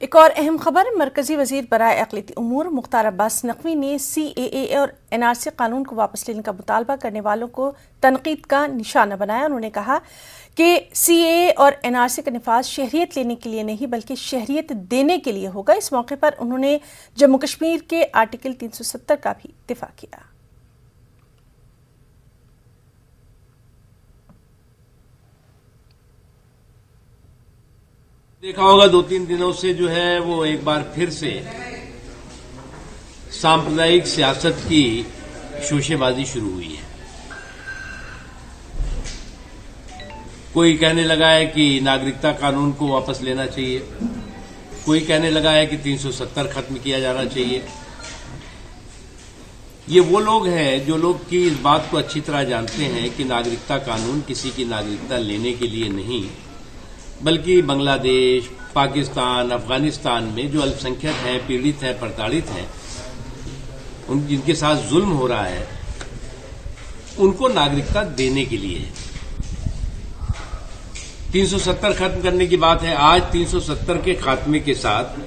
एक और अहम खबर, मरकजी वजीर बराए अक़लियती उमूर मुख्तार अब्बास नकवी ने CAA और NRC कानून को वापस लेने का मुतालबा करने वालों को तनकीद का निशाना बनाया। उन्होंने कहा कि CAA और NRC का नफाज शहरियत लेने के लिए नहीं बल्कि शहरियत देने के लिए होगा। इस मौके पर उन्होंने जम्मू कश्मीर के आर्टिकल 370 का भी दिफा किया। देखा होगा 2-3 दिनों से जो है वो एक बार फिर से सांप्रदायिक सियासत की शोशेबाजी शुरू हुई है। कोई कहने लगा है कि नागरिकता कानून को वापस लेना चाहिए, कोई कहने लगा है कि 370 खत्म किया जाना चाहिए। ये वो लोग हैं जो लोग की इस बात को अच्छी तरह जानते हैं कि नागरिकता कानून किसी की नागरिकता लेने के लिए नहीं बल्कि बांग्लादेश, पाकिस्तान, अफगानिस्तान में जो अल्पसंख्यक हैं, पीड़ित हैं, प्रताड़ित हैं, उन जिनके साथ जुल्म हो रहा है, उनको नागरिकता देने के लिए है। 370 खत्म करने की बात है। आज 370 के खात्मे के साथ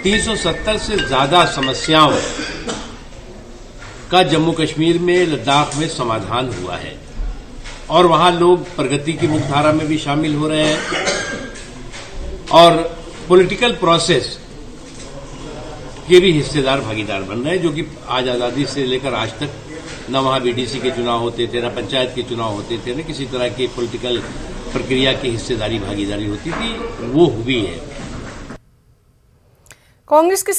370 से ज्यादा समस्याओं का जम्मू कश्मीर में, लद्दाख में समाधान हुआ है और वहां लोग प्रगति की मुख्यधारा में भी शामिल हो रहे हैं और पॉलिटिकल प्रोसेस के भी हिस्सेदार, भागीदार बन रहे हैं, जो कि आज आजादी से लेकर आज तक न वहां BDC के चुनाव होते थे, न पंचायत के चुनाव होते थे, न किसी तरह की पॉलिटिकल प्रक्रिया की हिस्सेदारी, भागीदारी होती थी, वो हुई है। कांग्रेस के